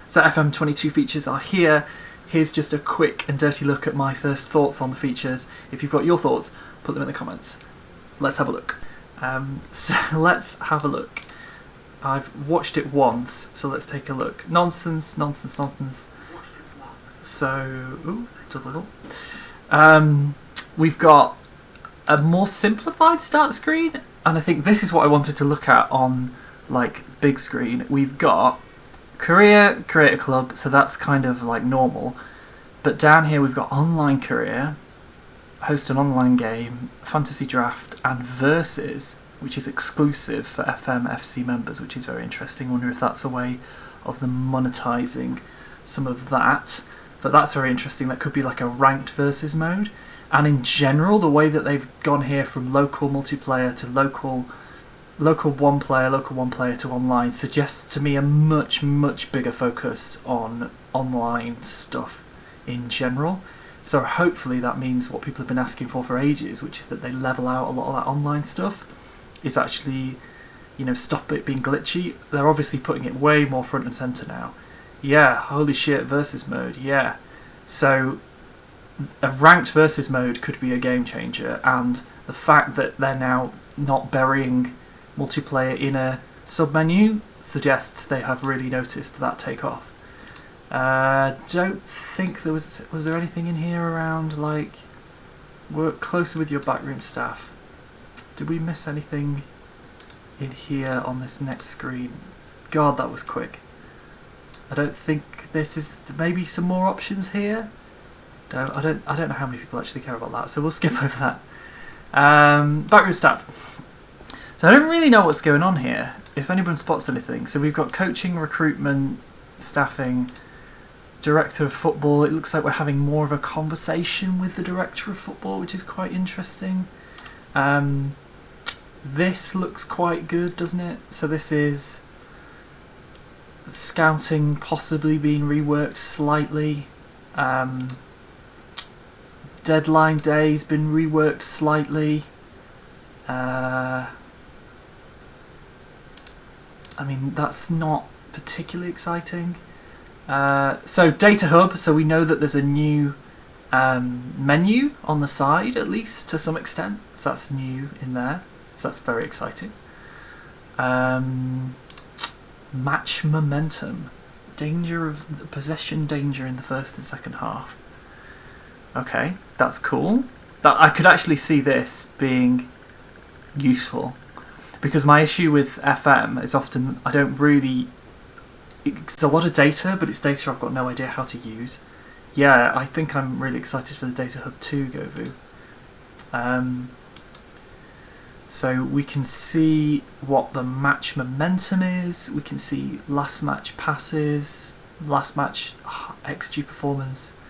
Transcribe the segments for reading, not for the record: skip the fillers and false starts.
So FM22 Features are here. Here's just a quick and dirty look at my first thoughts on the features. If you've got your thoughts, put them in the comments. Let's have a look. So let's have a look. I've watched it once, so let's take a look. Nonsense. So, we've got a more simplified start screen, and I think this is what I wanted to look at on like big screen. We've got career, create a club, so that's kind of like normal, but down here we've got online career, host an online game, fantasy draft, and versus, which is exclusive for FMFC members, which is very interesting. I wonder if that's a way of them monetizing some of that, but that's very interesting. That could be like a ranked versus mode. And in general, the way that they've gone here from local multiplayer to local one player to online suggests to me a much bigger focus on online stuff in general. So hopefully that means what people have been asking for ages, which is that they level out a lot of that online stuff, is actually, you know, stop it being glitchy. They're obviously putting it way more front and center now. Yeah, holy shit, versus mode, yeah. So a ranked versus mode could be a game changer, and the fact that they're now not burying multiplayer in a submenu suggests they have really noticed that take off. Don't think there was there anything in here around like work closer with your backroom staff. Did we miss anything in here on this next screen? God, that was quick. I don't think this is, maybe some more options here. I don't know how many people actually care about that, so we'll skip over that. Backroom staff. So I don't really know what's going on here, if anyone spots anything. So we've got coaching, recruitment, staffing, director of football. It looks like we're having more of a conversation with the director of football, which is quite interesting. This looks quite good, doesn't it? So this is scouting possibly being reworked slightly. Deadline day's been reworked slightly. I mean, that's not particularly exciting. So Data Hub, so we know that there's a new menu on the side, at least to some extent. So that's new in there. So that's very exciting. Match momentum. Possession danger in the first and second half. Okay, that's cool. I could actually see this being useful, because my issue with FM is often I don't really... It's a lot of data, but it's data I've got no idea how to use. Yeah, I think I'm really excited for the Data Hub 2, Govu. So we can see what the match momentum is, we can see last match passes, last match XG performance.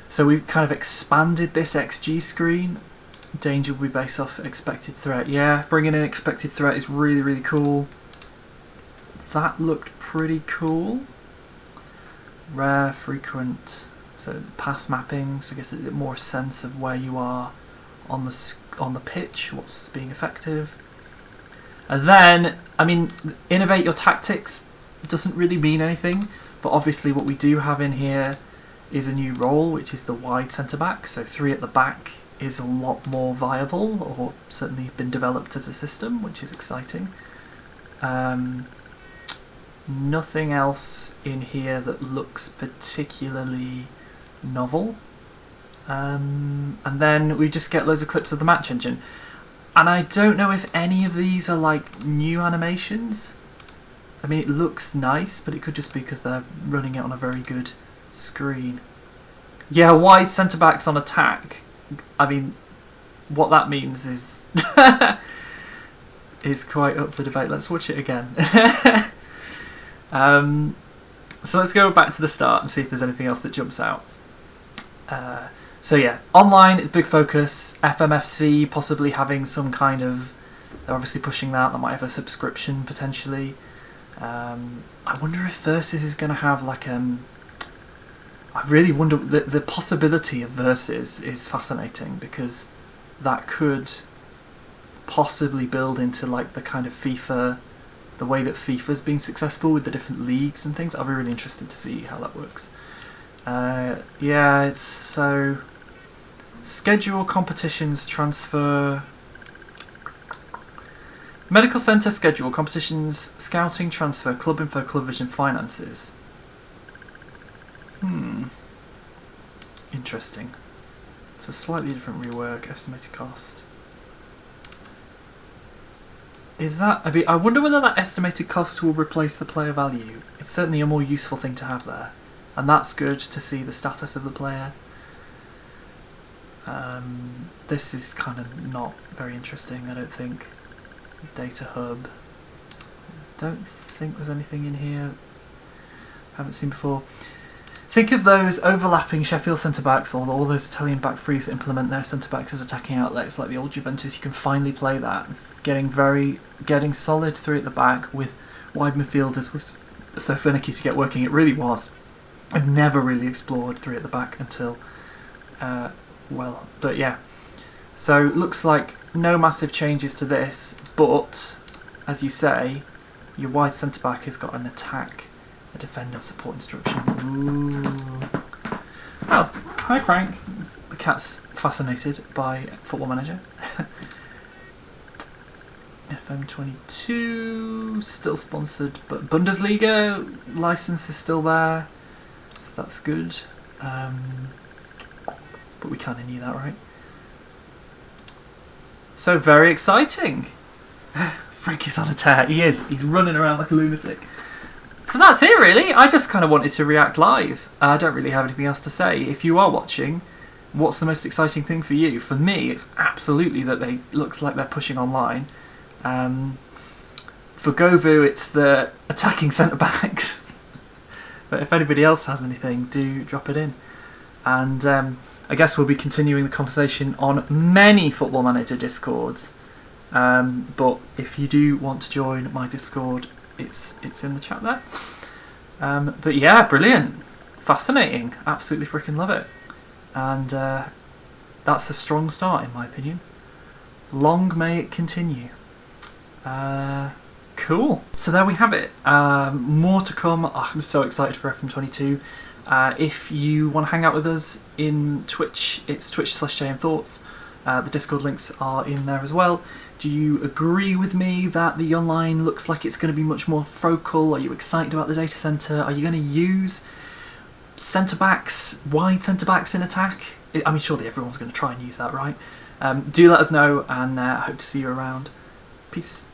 So we've kind of expanded this XG screen. Danger will be based off expected threat. Yeah, bringing in expected threat is really cool. That looked pretty cool. Rare, frequent, so pass mapping, so I guess a bit more sense of where you are on the pitch, what's being effective. And then, I mean, innovate your tactics doesn't really mean anything, but obviously what we do have in here is a new role, which is the wide centre-back, so 3 at the back is a lot more viable, or certainly been developed as a system, which is exciting. Nothing else in here that looks particularly novel. And then we just get loads of clips of the match engine. And I don't know if any of these are like new animations. I mean, it looks nice, but it could just be because they're running it on a very good screen. Yeah, wide centre-backs on attack. I mean, what that means is is quite up for debate. Let's watch it again. So let's go back to the start and see if there's anything else that jumps out. So yeah, online, big focus. FMFC possibly having some kind of... They're obviously pushing that. They might have a subscription potentially. I wonder if Versus is going to have like I really wonder, the possibility of Versus is fascinating, because that could possibly build into like the kind of FIFA, the way that FIFA's been successful with the different leagues and things. I'll be really interested to see how that works. Yeah, it's so... Schedule competitions, transfer... Medical Centre schedule, competitions, scouting, transfer, club info, club vision, finances. Interesting. It's a slightly different rework, estimated cost. Is that... I wonder whether that estimated cost will replace the player value. It's certainly a more useful thing to have there. And that's good to see the status of the player. This is kind of not very interesting, I don't think. Data hub. Don't think there's anything in here I haven't seen before. Think of those overlapping Sheffield centre-backs or all those Italian back threes that implement their centre-backs as attacking outlets like the old Juventus. You can finally play that. Getting solid three at the back with wide midfielders was so finicky to get working. It really was. I've never really explored three at the back until, but yeah. So looks like no massive changes to this, but as you say, your wide centre back has got an attack, a defender support instruction. Ooh. Oh, hi Frank. The cat's fascinated by Football Manager. FM22 still sponsored, but Bundesliga license is still there, so that's good. But we kind of knew that, right? So very exciting. Frankie's on a tear. He is. He's running around like a lunatic. So that's it, really. I just kind of wanted to react live. I don't really have anything else to say. If you are watching, what's the most exciting thing for you? For me, it's absolutely that looks like they're pushing online. For Govu, it's the attacking centre-backs. But if anybody else has anything, do drop it in. And I guess we'll be continuing the conversation on many Football Manager Discords. But if you do want to join my Discord, it's in the chat there. But yeah, brilliant. Fascinating. Absolutely freaking love it. And that's a strong start, in my opinion. Long may it continue. Cool. So there we have it. More to come. Oh, I'm so excited for FM22. If you want to hang out with us in Twitch, it's twitch.com/jmthoughts. The Discord links are in there as well. Do you agree with me that the online looks like it's going to be much more focal? Are you excited about the data centre? Are you going to use centre-backs, wide centre-backs in attack? I mean, surely everyone's going to try and use that, right? Do let us know, and I hope to see you around. Peace.